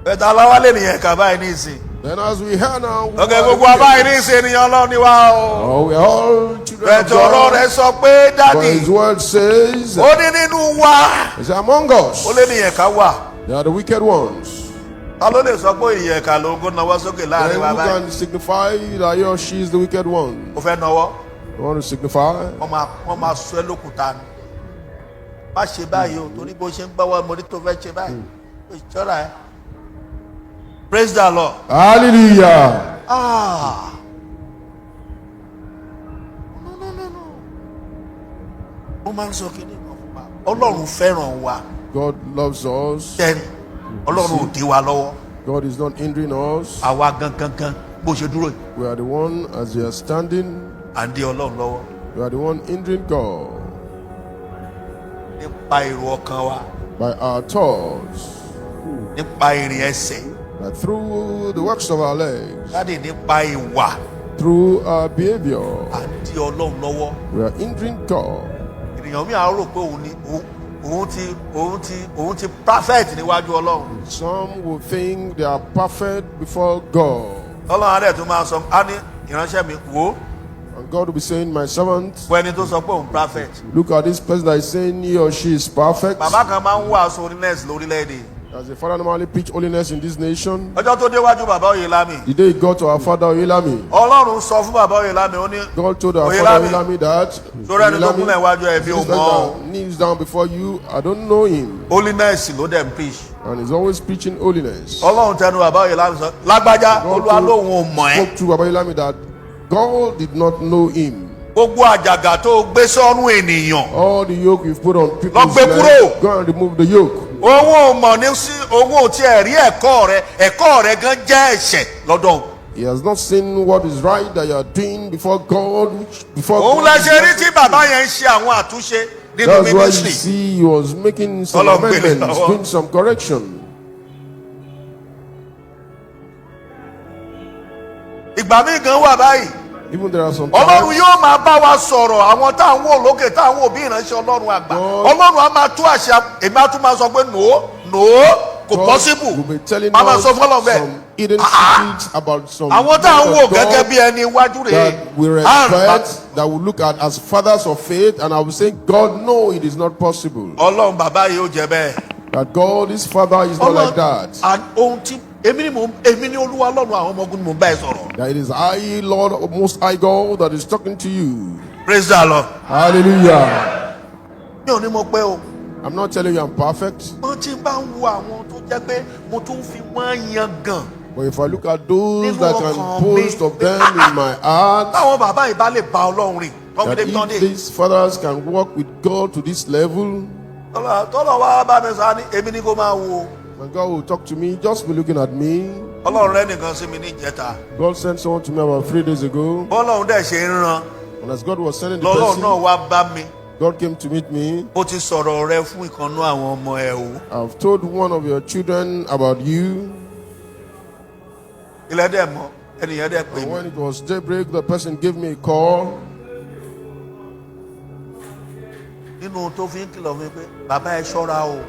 Bẹ̀tẹ̀ aláwálé ènìyàn ìka báyìí ní ìsìn. Then as we hear now, Ọ̀gẹ̀ gbogbo abáyìí ní ìsìn ènìyàn Ọlọ́run ni wá o. we are all children of Bẹ̀tẹ̀ ọ̀rọ̀ God. rẹ̀ sọ pé For dádì. his word says, Ó ní nínú wa. he said, among us, Ó lé ènìyàn ìka wà. they are the wicked ones. Ta ló lè sọ pé ènìyàn ìka ló ń náwó sókè Then láàrin wa who báyìí? can signify that he or she is the wicked one? Ó fẹ́ náwó. You want to signify? Wọ́n máa sọ ẹ́ lókùúta ni. Má ṣe báyìí o torí bó ṣe ń gbọ́wọ́ mo ní tó fẹ́ ṣe báyìí. Ìṣọ́ra ẹ̀. Praise the Lord. Hallelujah. No. Ó máa ń sọ kí ni kan fún wa. Ọlọ́run fẹ́ràn wa. God loves us. Tẹ́ni. Ọlọ́run ò dí wa lọ́wọ́. God is not hindering us. Àwa gangan bó ṣe dúró yìí. We are the one as we are standing. À ń dí Ọlọ́run lọ́wọ́. We are the one hindering God Nípa èrò ọkàn wa. by our thoughts. Nípa ìrìn ẹsẹ̀. That through the works of our legs, Jáde nípa ìwà. through our behavior, À ń dí Ọlọ́run lọ́wọ́. we are hindering God. Ènìyàn mi à ń rò pé òun ti perfect níwájú Ọlọ́run. Some will think they are perfect before God. Ọlọ́run adé tó máa sọ á ní ìránṣẹ́ mi wò ó And God will be saying, my servant, fún ẹni tó sọ pé òun perfect. look at this person that is saying he or she is perfect. Bàbá kan máa ń wàásù holiness lórílẹ̀‐èdè. As a father normally preach holiness in this nation, Ọjọ́ tó déwájú bàbá Oyèlámì. the day he got to our father Oyelami, Ọlọ́run sọ fún bàbá Oyèlámì ó ní God told our Oyelami, father Oyelami that sórí ẹni tó kúnlẹ̀ iwájú ẹ̀ bí this ó mọ̀ ọ́. person kneels down before you, I don't know him. Holiness ló dẹ̀ ń preach. And he's always preaching holiness. Ọlọ́run tẹnu bàbá Oyèlámì sọ lágbájá Olúwa lóhùn ò mọ̀ ẹ́. Spoke to Baba Oyelami that God did not know him. Gbogbo àjàgà tó gbé sọ́rùn ènìyàn. All the yoke you've put on Lọ people's gbé legs, kúrò. go and remove the yoke. Òun ò mọ̀ ní sí òun ò tiẹ̀ rí ẹ̀kọ́ rẹ̀ gan jẹ́ ẹ̀ṣẹ̀ lọ́dọ̀. He has not seen what is right that you are doing before God. Before Òun God lẹ is ṣe rí not- tí bàbá yẹn ń ṣe àwọn àtúnṣe nínú That's why you ministry. see he was making some Ọlọ́run gbé lé amendments, lọ́wọ́. doing some correction. Ìgbà míì gan wà báyìí. Even there are some Ọlọ́run times yóò máa bá wa sọ̀rọ̀ àwọn táwọn wò lókè táwọn òbí ìránṣẹ́ Ọlọ́run àgbà. Ọlọ́run á máa tú àṣà èmi á tún máa sọ pé no kò God possible. will be telling Màá máa us sọ fọlọ́ bẹ́ẹ̀. some hidden secrets about some Àwọn táwọn men wò of gẹ́gẹ́ God bí ẹni iwájú rèé. that we respect, that we look at as fathers of faith, and I will say, God, no, it is not possible. Ọlọ́run bàbá yìí ó jẹ bẹ́ẹ̀. That God, his father, is not like that. Ohun tí èmi ni Olúwa Ọlọ́run àwọn ọmọ ogun ni mò ń bá ẹ sọ̀rọ̀. That it is I, Lord, most high God, that is talking to you. Praise the Lord. Hallelujah. Mi ò ní mo pé o. I'm not telling you I'm perfect, Wọ́n ti bá ń wo àwọn tó jẹ́ pé mo tún fi wọ́n yan gan. but if I look at those Nínú that can ọkàn mi, boast of them in my heart, Táwọn bàbá yìí bá lè bá Ọlọ́run rìn. that if these fathers can walk with God to this level, Tọ́lọ̀ wá bá mi sọ ní èmi ni kó máa wo. when God will talk to me, just be looking at me. Ọlọ́run rẹ́ nìkan sí mi ní ìjẹta. God sent someone to me about 3 days ago, Bọ́lọ́run dẹ̀ ṣe ń ran. and as God was sending the Lọ́lọ́run náà person, wá bá mi. God came to meet me. Mo ti sọ̀rọ̀ rẹ fún ìkànnú àwọn ọmọ ẹ o. I've told one of your children about you, Ilẹ̀ dẹ̀ mọ́ ẹnìyẹn dẹ̀ pè and mí. when it was daybreak, the person gave me a call. Nínú tó fi ń kìlọ̀ mi pé bàbá ẹ ṣọ́ra o.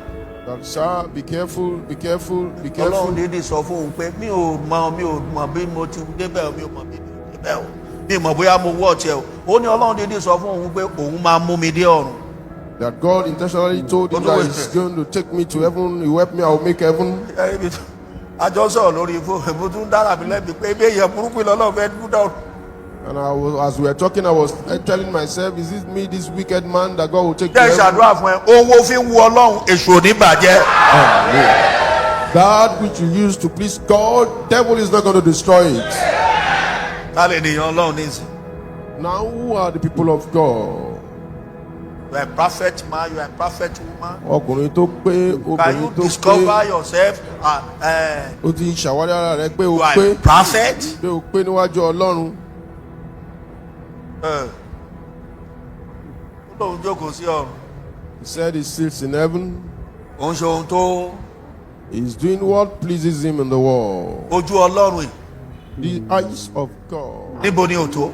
That, sir, be careful, be careful, be Ọlọ́run careful. dídì sọ fún òun pé mi ò mọ bí mo ti débẹ̀ o, mi ò mọ bí mo ti débẹ̀ o. Mi ò mọ̀ bóyá mo wọ́ ọ̀tí ẹ o. Ó ní Ọlọ́run dídì sọ fún òun pé òun máa mú mi dé ọ̀run. That God intentionally told him that he's going to take me to heaven. He will help me, I will make heaven. Àjọ sọ̀rọ̀ lórí fóònù mo tún dára mi lẹ́bi pé ebi èèyàn burúkú lọ́lọ́run fẹ́ dúdà ọ̀run. And as we were talking, I was telling myself, is it me, this wicked man, that God will take to Jẹ́ heaven? ìṣàdúrà fún ẹ, owó fi ń wu Ọlọ́run, èṣù ò ní bàjẹ́. That which you use to please God, devil is not going to destroy it. Ta lè nìyàn Ọlọ́run ní ìsìn? Now, who are the people of God? You are a perfect man, you are a perfect woman. Ọkùnrin tó pé, Can obìnrin you tó discover pé. yourself? Ó ti ṣàwárí ara rẹ̀ pé o You are pé. a prophet. Pé o pé níwájú Ọlọ́run. Ó lóun jókòó sí ọ̀run. He said he sits in heaven. Ó ń ṣe ohun tó He's doing what pleases him in the world. ojú Ọlọ́run yìí. The eyes of God. Níbo ni ò tó?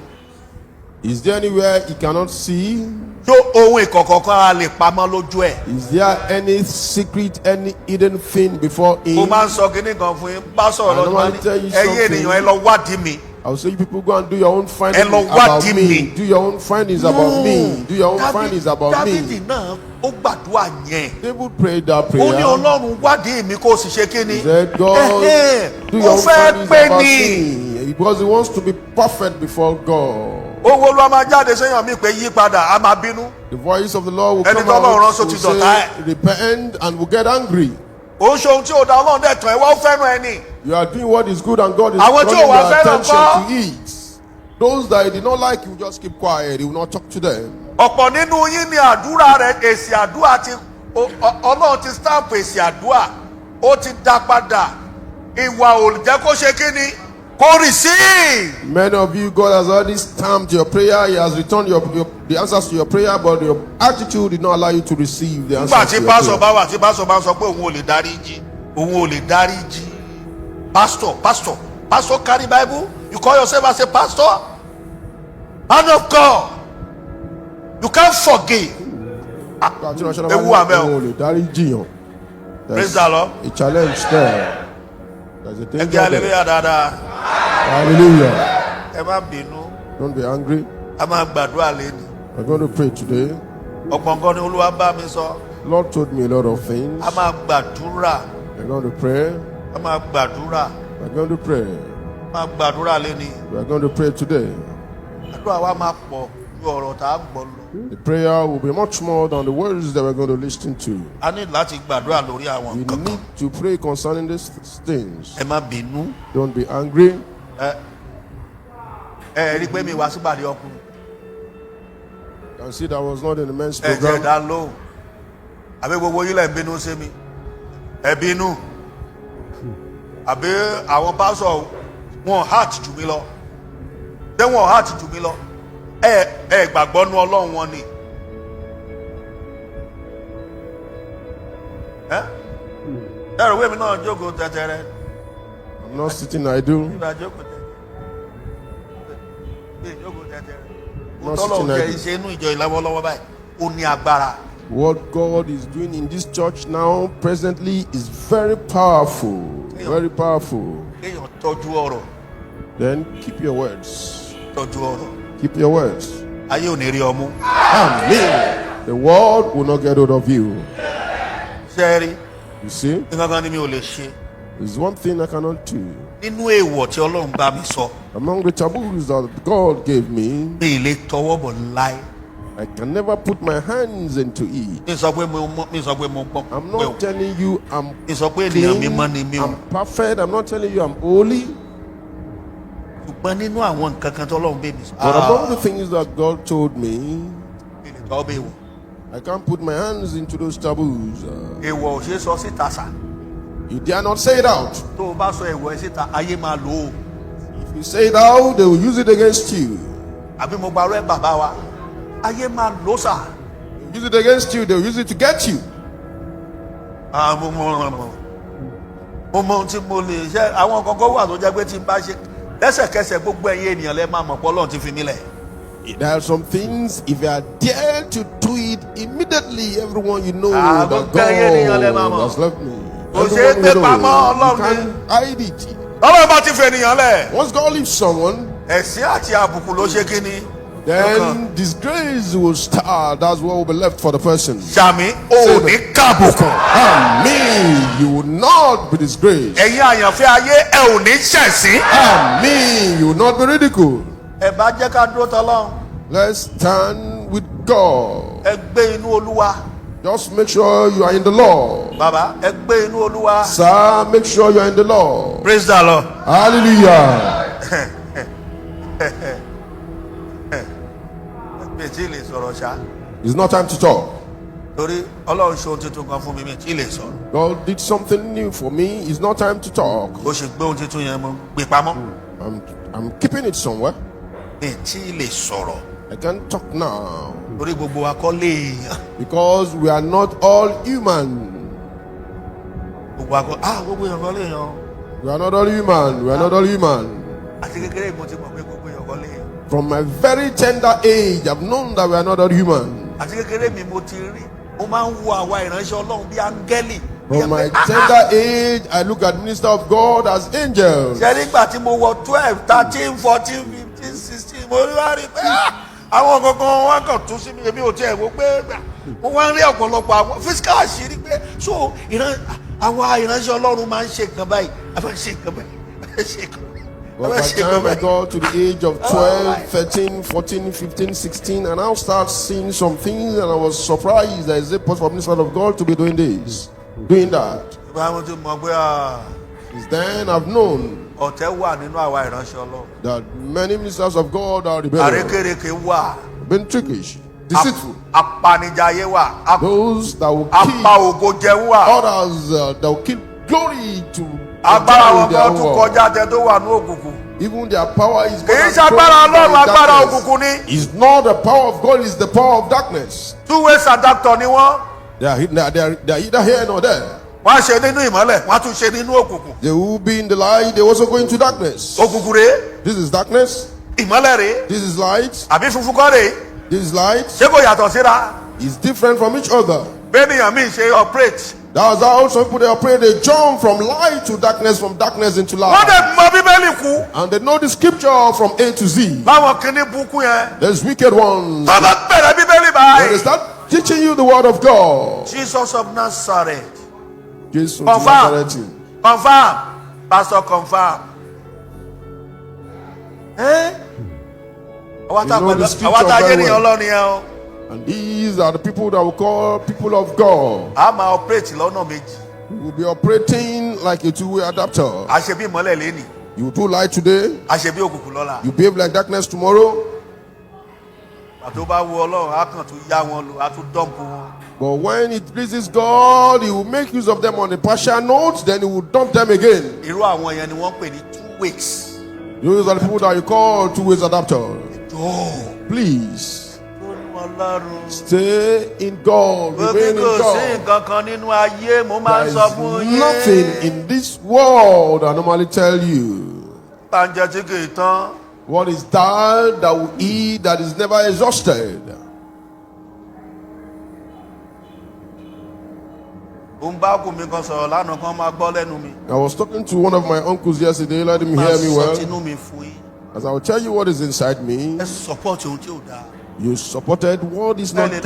Is there anywhere he cannot see? Ṣó ohun ìkọ̀kọ̀ kan a lè pamọ́ lójú ẹ̀? Is there any secret, any hidden thing before Mo him? máa ń sọ kinní kan fún yín. Bá sọ̀rọ̀ I lọ́dún don't máa want ní to tell you ẹ̀yin something. ènìyàn ẹ lọ wádìí mi. I'll say you people go and do your own findings Ẹ lọ about wádìí me. mi. Do your own findings about me. Do your own findings about Dáfídì me. náà ó gbàdúrà yẹn. David prayed that Ó ní prayer. Ọlọ́run wádìí mi kó o sì ṣe kí ni. He said, God, do your Ó own fẹ́ findings pé about ni. me. Because he wants to be perfect before God. Owó ló máa jáde séèyàn mi pé yí padà á máa bínú. The voice of the Lord will Ẹni come tó Ọlọ́run rán out, sóti will dọ̀tá say, ẹ̀. repent and will get angry. Ó ń ṣe ohun tí ò da Ọlọ́run dẹ̀ tàn ẹ́ wá ó fẹ́ràn ẹni. You are doing what is good and God is Àwọn tí calling ò wá your fẹ́ràn attention kọ́. to it. Those that he did not like, you just keep quiet. He will not talk to them. Ọ̀pọ̀ nínú yín ni àdúrà rẹ̀ èsì àdúrà ti Ọlọ́run ti stamp èsì àdúrà ó ti dá padà ìwà ò jẹ́ kó ṣe kí ni kó receive. Many of you, God has already stamped your prayer. He has returned the answers to your prayer, but your attitude did not allow you to receive the Nígbà answers tí to your pásọ̀ prayer. bá wà tí pásọ̀ bá ń sọ pé òun ò lè dáríjì òun ò lè dáríjì. Pastor carry Bible, you call yourself as a pastor? Man of God, you can't forgive. Ewu àmẹ́ o. Praise the Lord. A challenge there. There's a Ẹ danger jẹ́ hallelujah there. dáadáa. Hallelujah. Ẹ má bínú. Don't be angry. A máa gbàdúrà lẹ́nu. We're going to pray today. Ọ̀pọ̀ nǹkan ni Olúwa bá mi sọ. Lord told me a lot of things. A máa gbàdúrà. We're going to pray. A máa gbàdúrà. We're going to pray. A máa gbàdúrà lẹ́nu. We're going to pray today. Àdúrà wa máa pọ̀ ju ọ̀rọ̀ tá a gbọ́ lọ. The prayer will be much more than the words that we're going to listen to. A ní láti gbàdúrà lórí àwọn We nǹkan kan. need to pray concerning these things. Ẹ má bínú. Don't be angry. Ẹ rí i pé mi wá sípàdé ọkùnrin. You can see that was not in the men's Ẹ jẹ́ program. dá lóhùn. Àbí gbogbo yín lẹ̀ ń bínú sí mi. Ẹ bínú. Àbí àwọn pásọ̀ wọn heart jù mí lọ. Ṣé wọn heart jù mí lọ? Ẹ gbàgbọ́ nu Ọlọ́run wọn ni. Ẹ rò wí mi náà jókòó tẹ́tẹ́rẹ́. I'm not sitting idle. Nígbà jókòó tẹ́tẹ́rẹ́. Bí jókòó tẹ́tẹ́rẹ́. Not Tọ́lọ̀ sitting jẹ́ idle. iṣẹ́ inú ìjọ ìlọ́wọ́lọ́wọ́ báyìí. Ó ní agbára. What God is doing in this church now, presently, is very powerful. Very powerful. Kéèyàn tọ́jú ọ̀rọ̀. Then keep your words. Tọ́jú ọ̀rọ̀. Keep your words. Ayé ò ní rí ọmú. Amen. The world will not get hold of you. Ṣé ẹ rí? You see, Nǹkan kan ni mi ò lè ṣe. there's one thing I cannot do. Nínú èèwọ̀ tí Ọlọ́run bá mi sọ, Among the taboos that God gave me, mi ì lè tọwọ́ bọ̀ láé. I can never put my hands into it. Mi sọ pé mo pọ́n. I'm not telling you I'm Mi sọ pé ènìyàn clean, mímọ́ ni mi ò. I'm perfect. I'm not telling you I'm holy. Ṣùgbọ́n nínú àwọn nǹkan kan tí Ọlọ́run bá mi sọ. But among the things that God told me, Mi lè tọwọ́ bẹ̀ èèwọ̀. I can't put my hands into those taboos. Èèwọ̀ ò ṣe é sọ síta sà. You dare not say it out. Tó o bá sọ èèwọ̀ ẹ síta, ayé máa lò ó. If you say it out, they will use it against you. Àbí mo gbarọ́ ẹ bàbá wa. Ayé máa lò ó sà. Use it against you, they will use it to get you. Mo mọ ohun tí mo lè ṣe. Àwọn kankan wà tó jẹ́ pé tí n bá ṣe lẹ́sẹ̀kẹsẹ̀ gbogbo ẹ̀yin ènìyàn lẹ́ máa mọ̀ pé Ọlọ́run ti fi mí lẹ̀. There are some things, if you are dare to do it immediately, everyone you know Ah, that gbogbo ẹ̀yin ènìyàn lẹ máa God mọ̀. has left me. Kò ṣe é Everyone gbé you pamọ́, know, you Ọlọ́run can't hide it. Ọlọ́run bá ti fi ènìyàn lẹ̀. Once God leaves someone, Ẹ̀sín àti àbùkù ló ṣe kí ni. then disgrace will start. That's what will be left for the person. Sàmì ò ní kábùkù. Amen. You will not be disgraced. Ẹ̀yin àyànfẹ́ ayé ẹ ò ní ṣẹ̀sín. Amen. You will not be ridiculed. Ẹ bá jẹ́ ká dúró tọ́lọ́run. Let's stand with God. Ẹ gbé inú Olúwa. Just make sure you are in the Lord. Bàbá ẹ gbé inú Olúwa. Sir, make sure you are in the Lord. Praise the Lord. Hallelujah. Mi tí lè sọ̀rọ̀ ṣá. It's not time to talk. torí Ọlọ́run ṣe ohun tuntun kan fún mi tí lè sọ̀rọ̀. God did something new for me. It's not time to talk. ó ṣe gbé ohun tuntun yẹn mọ́ gbé pamọ́. I'm keeping it somewhere. mi tí lè sọ̀rọ̀. I can't talk now. torí gbogbo wa kọ́ léèyàn. Because we are not all human. gbogbo wa kọ́ gbogbo èèyàn kọ́ léèyàn. We are not all human. We are not all human. àti kékeré mo ti mọ̀ pé gbogbo èèyàn kọ́ léèyàn. From my very tender age, I've known that we are not all human. àti kékeré mi mo ti rí mo máa ń wo àwa ìránṣẹ́ Ọlọ́run bí áńgẹ́lì. From my tender age, I look at minister of God as angels. ṣe nígbà tí mo wọ 12, 13, 14, 15, 16 mo rí wá rí pé àwọn kankan wọn kàn tún sí mi èmi ò tiẹ̀ wò pé mo wá ń rí ọ̀pọ̀lọpọ̀ àwọn physical àṣírí pé so àwọn ìránṣẹ́ Ọlọ́run máa ń ṣe nǹkan báyìí a máa ń ṣe nǹkan báyìí a máa ń ṣe nǹkan báyìí. But by the time I got to the age of 12, 13, 14, 15, 16, and I'll start seeing some things, and I was surprised that is it possible for minister of God to be doing this, doing that. It's then I've known that many ministers of God are rebellious, been trickish, deceitful. Those that will kill others, that will kill glory to agbára wọn kan tún kọjá tẹ tó wà ní òkùnkùn. Even their power is kì í ṣe agbára Ọlọ́run agbára òkùnkùn ni. It's not the power of God, it's the power of darkness. Two ways adapter ni wọ́n. They are either here nor there. wọ́n á ṣe nínú ìmọ́lẹ̀ wọ́n á tún ṣe nínú òkùnkùn. They will be in the light, they also go into darkness. òkùnkùn rèé. This is darkness. ìmọ́lẹ̀ rèé. This is light. àbí funfun kọ́ rèé. This is light. ṣé kò yàtọ̀ síra. It's different from each other. bẹ́ẹ̀niyàn mi ṣe operate. That's how some people they operate. They jump from light to darkness, from darkness into light. wọ́n dẹ̀ mọ bíbélì kú. And they know the scripture from A to Z. báwọn kìíní bukú yẹn. There's wicked ones. tọ́lá bẹ̀rẹ̀ bíbélì When báyìí. they start teaching you the word of God. Jesus of Nazareth. Jesus Confirm. Confirm. Pastor confirm. Àwọn tá a jẹ́ ní Ọlọ́run yẹn o. And these are the people that we call people of God. a máa operate lọ́nà méjì. You will be operating like a two-way adapter. a ṣe bí ìmọ́lẹ̀ lẹ́nìí. You do light today. a ṣe bí òkùnkùn lọ́la. You behave like darkness tomorrow. àti ó bá wu Ọlọ́run á kàn tún yá wọn lò á tún dọ́ǹpù wọn. But when it pleases God, He will make use of them on a partial note, then He will dump them again. irú àwọn yẹn ni wọ́n pè ní 2 ways. Those are the people that you call two-way adapters. Please. Stay in God. Remain in God. There is nothing in this world I normally tell you. What is that will eat that is never exhausted? I was talking to one of my uncles yesterday, let him hear me well. As I will tell you what is inside me. You supported what is not good.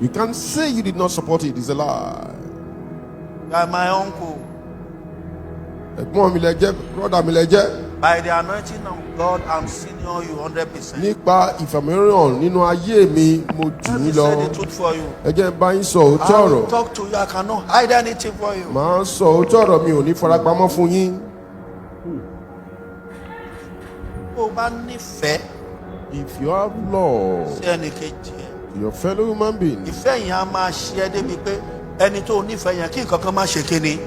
You can't say you did not support it. It's a lie. You are my uncle. By the anointing of God, I'm senior you 100%. Nípa ìfàmìíràn nínú ayé mi, mo jù yín lọ. Let me say the truth for you. Ẹ jẹ́ n bá yín sọ òótọ́ ọ̀rọ̀. I will talk to you. I cannot hide anything for you. Màá sọ òótọ́ ọ̀rọ̀ mi ò ní farapamọ́ fún yín. Ó bá nífẹ̀ẹ́. If you have love sí ẹnìkejì ẹ. your fellow human being. ìfẹ́ yẹn á máa ṣe ẹ́ débi pé ẹni tó nífẹ̀ẹ́ yẹn kí nǹkan kan má ṣe kíni.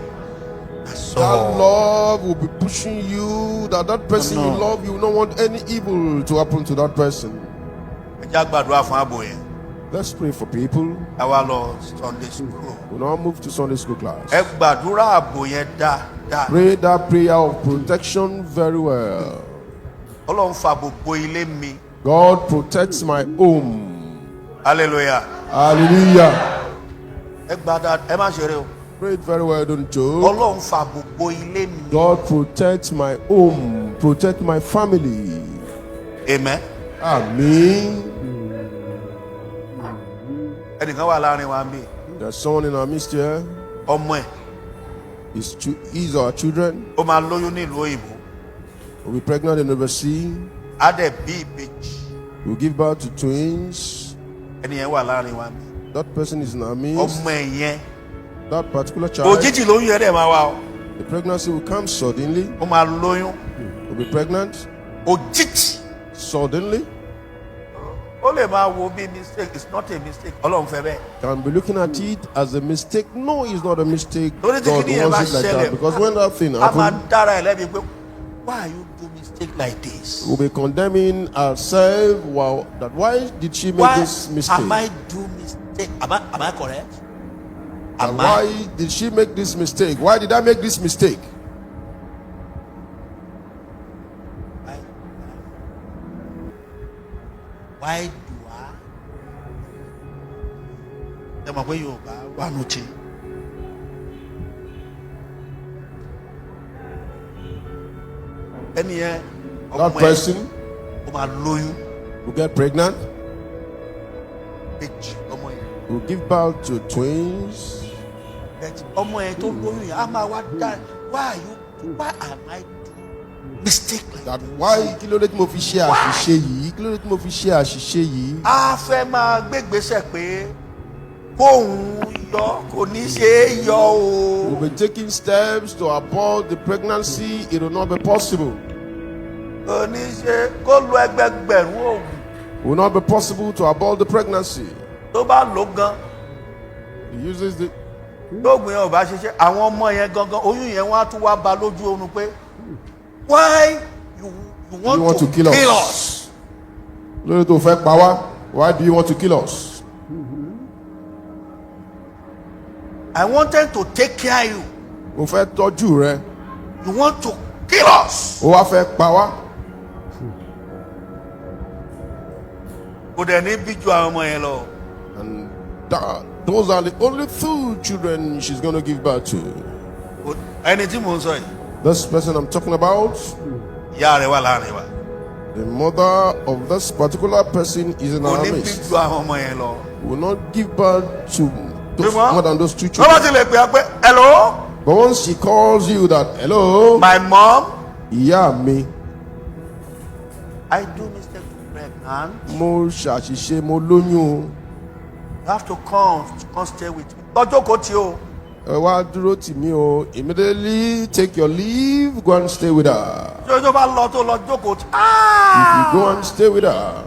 That love will be pushing you, that person you love, you don't want any evil to happen to that person. ẹ jẹ́ àgbàdúrà fún ààbò yẹn. Let's pray for people. àwa lọ Sunday school. We now move to Sunday school class. ẹ gbàdúrà ààbò yẹn dáadáa. Pray that prayer of protection very well. Ọlọ́run fàbò bo ilé mi. God protects my home. Hallelujah. Hallelujah. ẹ gbàdá ẹ má ṣeré o. Pray it very well, don't joke. Ọlọ́run fàbò bo ilé mi. God protects my home, protect my family. Amen. Amen. ẹnìkan wà láàrin wa bí. There's someone in our midst here. ọmọ ẹ. He's our children. ó máa lóyún ní ìlú òyìnbó. We'll be pregnant in overseas. á dẹ̀ bí ìbejì. We'll give birth to twins. ẹnìyẹn wà láàrin wa bí. That person is in our midst. ọmọ ẹ yẹn. That particular child. òjijì lóyún ẹ̀ dẹ̀ máa wá o. The pregnancy will come suddenly. ó máa lóyún. We'll be pregnant. òjijì. Suddenly. ó lè máa wo bí mistake. It's not a mistake. Ọlọ́run fẹ́ bẹ́ẹ̀. Can be looking at it as a mistake. No, it's not a mistake. Lórí tí God kìíní yẹn bá wants it like that. ṣẹlẹ̀, Because when that thing a máa happens, dára ẹ̀ lẹ́bi pé why are you do mistake like this? we'll be condemning ourselves. Wow, that why did she make Why this mistake? am I do mistake? Am I correct? And why did she make this mistake? Why did I make this mistake? Why do I? Ẹ mọ̀ pé Yorùbá wà nùtì. Ẹni yẹn That person ó máa lóyún will get pregnant, méjì ọmọ yẹn. will give birth to twins. Ọmọ yẹn tó lóyún yẹn á máa wá dá why am I doing mistake like That why kí ló dé tí mo fi ṣe àṣìṣe yìí? Kí ló dé tí mo fi ṣe àṣìṣe yìí? a fẹ́ máa gbégbèsè pé kóun yọ kò ní ṣe é yọ o. We'll be taking steps to abort the pregnancy. It will not be possible. Kò ní ṣe kó lo ẹgbẹgbẹ̀rún oògùn. It will not be possible to abort the pregnancy. Tó bá lò gan He uses the lóògùn yẹn ò bá ṣiṣẹ́ àwọn ọmọ yẹn gangan oyún yẹn wọ́n á tún wá ba lójú oorun pé why you want to kill us. Lórí tó fẹ́ pa wá. Why do you want to kill us? I wanted to take care of you. Mo fẹ́ tọ́jú rẹ. You want to kill us. Ó wá fẹ́ pa wá. Kò dẹ̀ ní bí ju àwọn ọmọ yẹn lọ. And those are the only two children she's going to give birth to. Ẹni tí mò ń sọ yìí. This person I'm talking about, Ìyá rẹ̀ wà láàrin wa. the mother of this particular person is in Kò our ní bí midst. ju àwọn ọmọ yẹn lọ. Will not give birth to those, more than those two Wọ́n bá ti children. lè pè é pé hello But once she calls you that, hello, my mom. ìyá mi, I do mistake to pregnant. mo ṣàṣìṣe, mo lóyún. You have to come stay with me. Lọ́jọ́ kò tí o. Ẹ wá dúró tì mí o. Immediately take your leave, go and stay with her. Jọjọ bá lọ tó lọ jókòó tí. If you go and stay with her,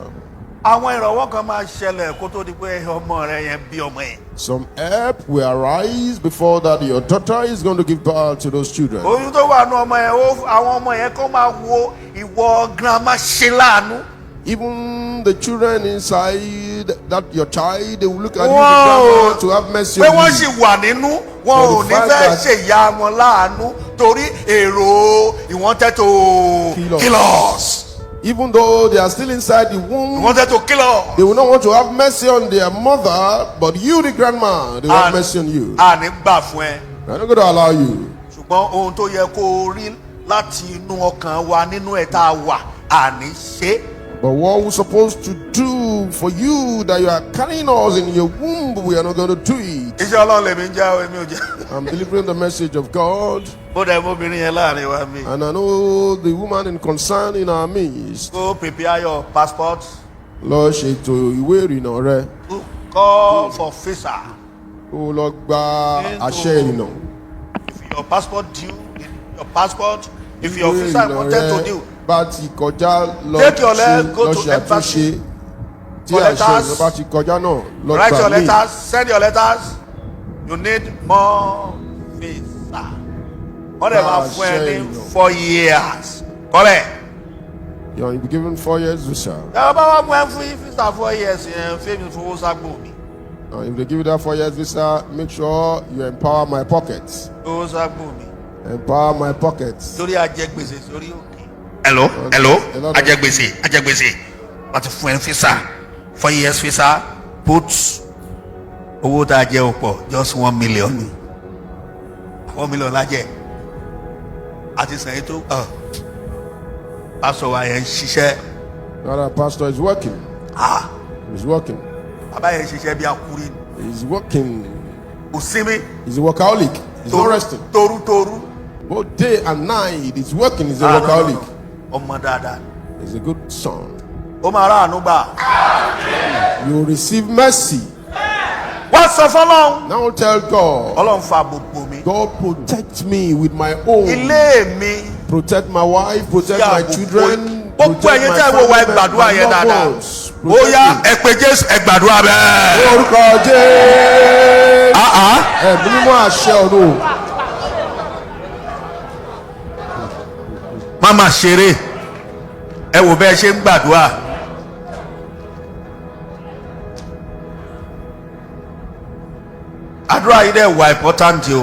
Àwọn ìrànwọ́ kan máa ṣẹlẹ̀ kó tó di pé ọmọ rẹ yẹn bí ọmọ yẹn. some help will arise before that your daughter is going to give birth to those children. Oyún tó wà nù ọmọ yẹn àwọn ọmọ yẹn kó máa wo ìwọ grandma ṣe láàánú. Even the children inside that your child, they will look at you, the Wow. grandma, to have mercy Pé on wọ́n you. sì wà nínú wọn For ò the ní fact fẹ́ that- ṣèyá wọn láàánú torí èrò ìwọ́ntẹ́ tó Kill us. us. Even though they are still inside the womb, Ìwọ́ntẹ́ tó kill us. they will not want to have mercy on their mother, but you, the grandma, they will have mercy on you. Àní gbà fún ẹ. They're not going to allow you. Ṣùgbọ́n ohun tó yẹ kó o rí láti inú ọkàn wa nínú ẹ̀ tá a wà àní ṣe. But what we're supposed to do for you that you are carrying us in your womb, we are not going to do it. Iṣẹ́ Ọlọ́run lèmi ń jẹ́ èmi ò jẹ́. I'm delivering the message of God, Bó dẹ̀ mọ́bìnrin yẹn láàrin wa mi. and I know the woman in concern in our midst. Go prepare your passport. Lọ ṣètò ìwé ìrìnnà rẹ. Call for visa. Ó lọ gba àṣẹ ìrìnnà. If your passport due, if your visa wanted to due, bá ti kọjá lọ Take your letter, go lọ to ṣe àtúnṣe. embassy. Tí For àṣẹ letters. ìrìnnà bá ti kọjá náà lọ write your gbà mí. letters, send your letters. You need more visa. Wọ́n dẹ̀ máa fún ẹ ní 4 years. Correct. You'll be given 4 years visa. Ẹ bá wá fún ẹ fún visa 4 years yẹn fẹ́mi fowó ságbó mi. Now, if they give you that 4 years visa, make sure you empower my pockets. Fowó ságbó mi. Empower my pockets. Torí ajẹgbèsè sórí òkè. Hello. Ajẹgbèsè. Wọ́n ti fún ẹ visa 4 years visa put owó tá a jẹ ọ̀pọ̀ just 1 million ni. 1 million lájẹ. Àti sẹ́yìn tó pásọ̀ wa yẹn ń ṣiṣẹ́. Now that pastor is working. He's working. Bàbá yẹn ń ṣiṣẹ́ bí akúrí ni. He's working. Kò sinmi. He's a workaholic. He's not resting. Toru. Both day and night, he's working. He's a workaholic. Ọmọ dáadáa. He's a good son. Ó máa rà àánú gbà. You will receive mercy. Wọ́n sọ fọ́lọ́run. Now tell God, Ọlọ́run fa gbogbo mi. God protect me with my own. Ilé mi. Protect my wife, protect my children, gbogbo ẹ̀yin tẹ́ wo wa ẹ gbàdúrà yẹn dáadáa ó yá ẹ pé Jésù ẹ gbàdúrà bẹ́ẹ̀. orúkọ Jésù. ẹ̀mí mímọ́ àṣẹ ọ̀run. má má ṣeré ẹ wò bẹ́ẹ̀ ṣe ń gbàdúrà. àdúrà yìí dẹ̀ wà important o.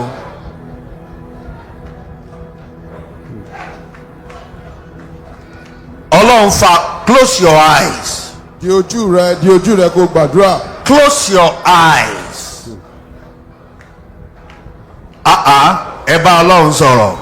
Ọlọ́run fa close your eyes. Di ojú rẹ kó gbàdúrà. Close your eyes. Ẹ bá Ọlọ́run sọ̀rọ̀.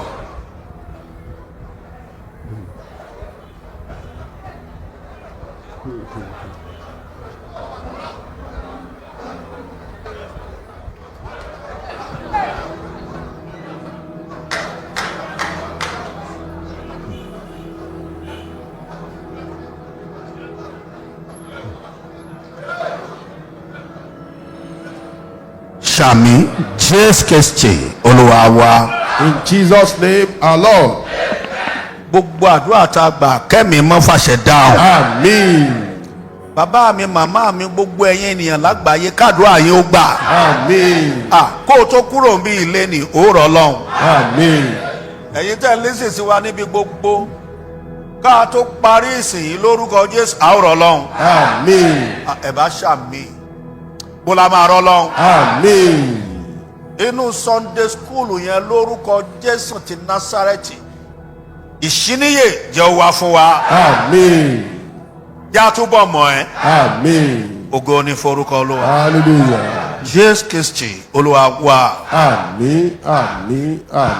Shami Jésù Kristi Olúwa wa. In Jesus' name our Lord. Gbogbo àdúrà tá a gbà kẹ́mi mọ́ fàṣẹ dáhùn. Àmín. Bàbá mi màmá mi gbogbo ẹ̀yin ènìyàn lágbàáyé kádùá yín ó gbà. Àmín. Kó o tó kúrò bí ilé ni ó rọ̀ Ọlọ́run. Àmín. Ẹ̀yin tẹ́ ń lísì sí wa níbi gbogbo ká a tó parí ìsìn yìí lórúkọ Jésù á rọ̀ Ọlọ́run. Àmín. Ẹ bá ṣàmì bó la máa rọ̀ Ọlọ́run. Àmín. Inú Sunday school yẹn lórúkọ Jésù ti Násárẹ́tì ìṣíníyè jẹ́ wá fún wa. Àmín. Yá túbọ̀ mọ̀ ẹ́. Àmín. Ògo ni forúkọ Olúwa. Hallelujah. Jésù Kristi Olúwa wa. Àmín. Àmín. Àmín.